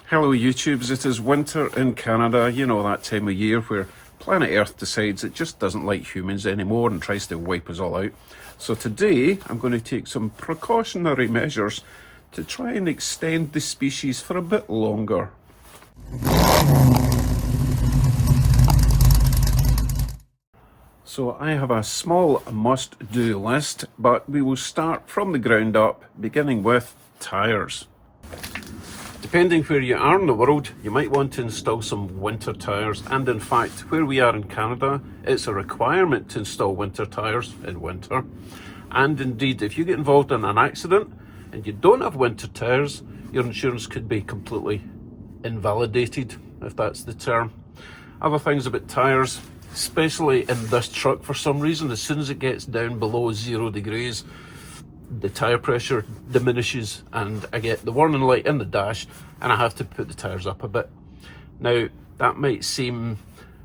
Hello YouTubes, it is winter in Canada, you know, that time of year where planet Earth decides it just doesn't like humans anymore and tries to wipe us all out. So today I'm going to take some precautionary measures to try and extend the species for a bit longer. So I have a small must-do list, but we will start from the ground up, beginning with tyres. Depending where you are in the world, you might want to install some winter tyres, and in fact, where we are in Canada, it's a requirement to install winter tyres in winter. And indeed, if you get involved in an accident and you don't have winter tyres, your insurance could be completely invalidated, if that's the term. Other things about tyres, especially in this truck, for some reason, as soon as it gets down below 0 degrees, the tyre pressure diminishes and I get the warning light in the dash and I have to put the tyres up a bit. Now, that might seem,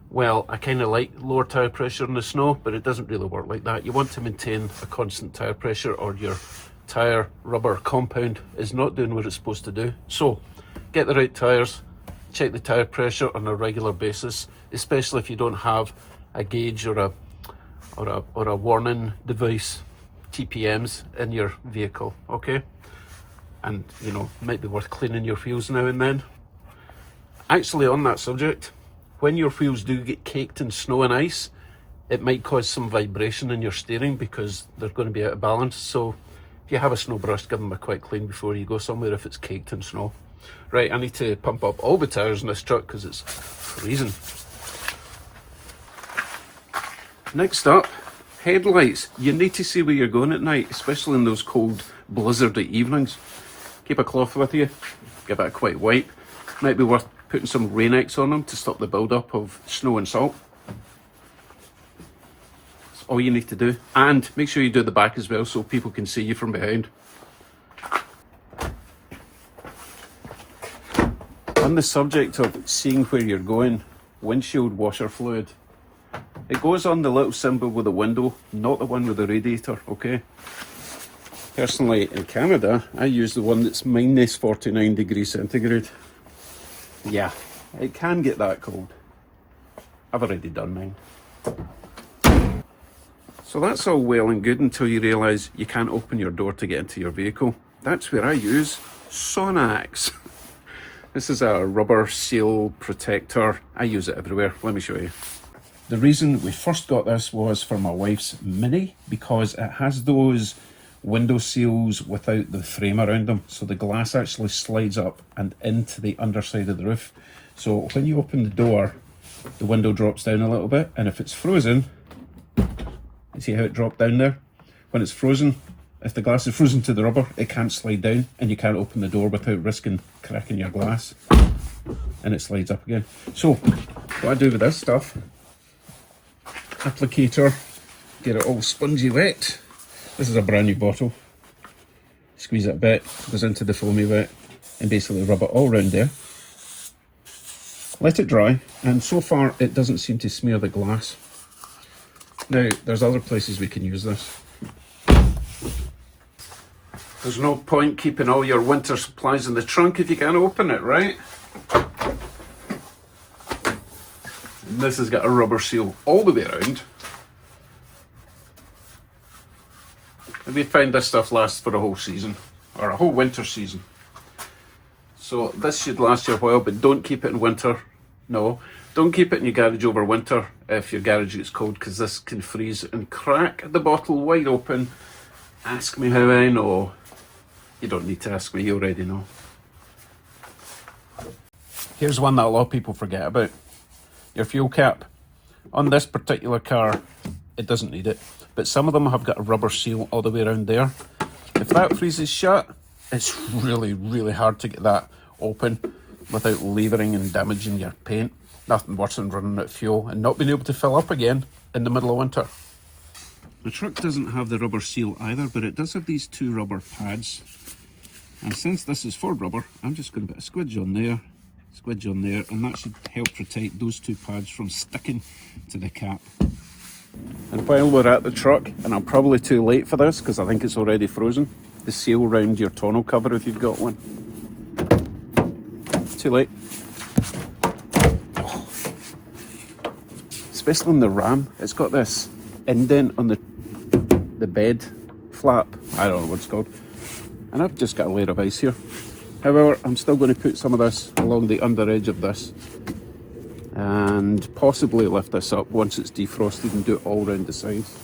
well, I kind of like lower tyre pressure in the snow, but it doesn't really work like that. You want to maintain a constant tyre pressure or your tyre rubber compound is not doing what it's supposed to do. So, get the right tyres, check the tyre pressure on a regular basis, especially if you don't have a gauge or a warning device, TPMs, in your vehicle, okay? And, you know, might be worth cleaning your wheels now and then. Actually, on that subject, when your wheels do get caked in snow and ice, it might cause some vibration in your steering because they're going to be out of balance. So if you have a snow brush, give them a quick clean before you go somewhere if it's caked in snow. Right, I need to pump up all the tyres in this truck because it's freezing. Next up, headlights. You need to see where you're going at night, especially in those cold, blizzardy evenings. Keep a cloth with you, give it a quick wipe. Might be worth putting some Rain-X on them to stop the build-up of snow and salt. That's all you need to do. And make sure you do the back as well so people can see you from behind. On the subject of seeing where you're going, windshield washer fluid. It goes on the little symbol with the window, not the one with the radiator, okay? Personally, in Canada, I use the one that's minus 49 degrees centigrade. Yeah, it can get that cold. I've already done mine. So that's all well and good until you realise you can't open your door to get into your vehicle. That's where I use Sonax. This is a rubber seal protector. I use it everywhere. Let me show you. The reason we first got this was for my wife's Mini because it has those window seals without the frame around them. So the glass actually slides up and into the underside of the roof. So when you open the door, the window drops down a little bit. And if it's frozen, you see how it dropped down there? When it's frozen, if the glass is frozen to the rubber, it can't slide down and you can't open the door without risking cracking your glass. And it slides up again. So what I do with this stuff, applicator, get it all spongy wet. This is a brand new bottle. Squeeze it a bit, goes into the foamy bit, and basically rub it all around there. Let it dry, and so far it doesn't seem to smear the glass. Now, there's other places we can use this. There's no point keeping all your winter supplies in the trunk if you can't open it, right? And this has got a rubber seal all the way around. And we find this stuff lasts for a whole season, or a whole winter season. So this should last you a while, but don't keep it in winter. No, don't keep it in your garage over winter if your garage gets cold, because this can freeze and crack the bottle wide open. Ask me how I know. You don't need to ask me, you already know. Here's one that a lot of people forget about. Your fuel cap. On this particular car, it doesn't need it, but some of them have got a rubber seal all the way around there. If that freezes shut, it's really, really hard to get that open without levering and damaging your paint. Nothing worse than running out of fuel and not being able to fill up again in the middle of winter. The truck doesn't have the rubber seal either, but it does have these two rubber pads. And since this is for rubber, I'm just going to put a squidge on there, and that should help protect those two pads from sticking to the cap. And while we're at the truck, and I'm probably too late for this because I think it's already frozen, the seal around your tonneau cover if you've got one. too late. Especially on the Ram, it's got this indent on the bed flap. I don't know what it's called. And I've just got a layer of ice here. However, I'm still going to put some of this along the under edge of this and possibly lift this up once it's defrosted and do it all round the sides.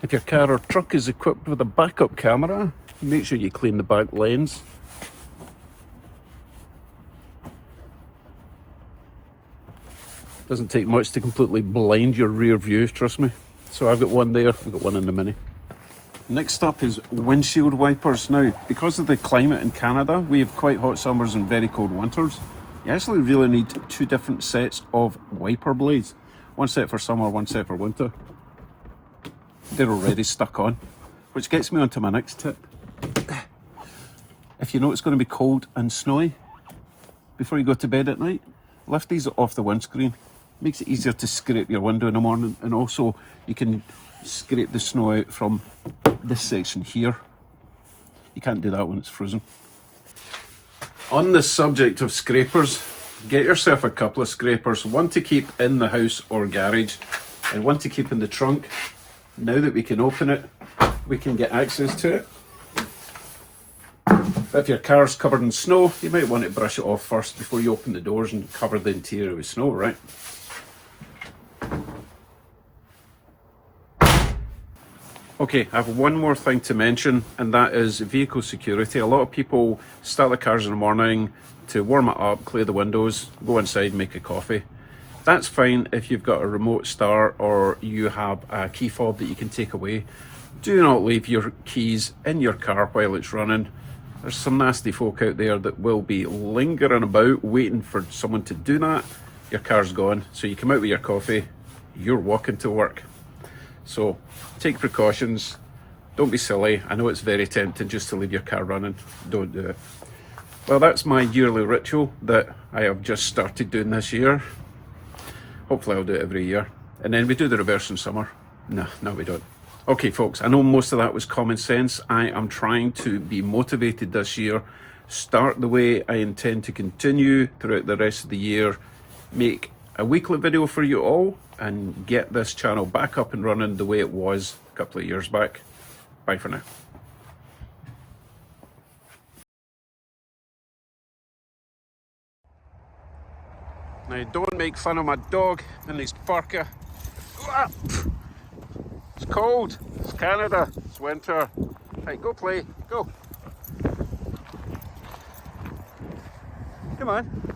If your car or truck is equipped with a backup camera, make sure you clean the back lens. Doesn't take much to completely blind your rear view, trust me. So I've got one there, I've got one in the Mini. Next up is windshield wipers. Now, because of the climate in Canada, we have quite hot summers and very cold winters. You actually really need two different sets of wiper blades. One set for summer, one set for winter. They're already stuck on, which gets me onto my next tip. If you know it's going to be cold and snowy, before you go to bed at night, lift these off the windscreen. Makes it easier to scrape your window in the morning, and also you can scrape the snow out from this section here. You can't do that when it's frozen. On the subject of scrapers, get yourself a couple of scrapers, one to keep in the house or garage and one to keep in the trunk. Now that we can open it, we can get access to it. If your car's covered in snow, you might want to brush it off first before you open the doors and cover the interior with snow, right? Okay, I have one more thing to mention, and that is vehicle security. A lot of people start their cars in the morning to warm it up, clear the windows, go inside, make a coffee. That's fine if you've got a remote start or you have a key fob that you can take away. Do not leave your keys in your car while it's running. There's some nasty folk out there that will be lingering about waiting for someone to do that. Your car's gone, so you come out with your coffee, you're walking to work. So take precautions, don't be silly. I know it's very tempting just to leave your car running, don't do it. Well, that's my yearly ritual that I have just started doing this year. Hopefully I'll do it every year. And then we do the reverse in summer. No, we don't. Okay, folks, I know most of that was common sense. I am trying to be motivated this year, start the way I intend to continue throughout the rest of the year, make a weekly video for you all, and get this channel back up and running the way it was a couple of years back. Bye for now. Now, don't make fun of my dog in his parka. It's cold, it's Canada, it's winter. Right, go play, go. Come on.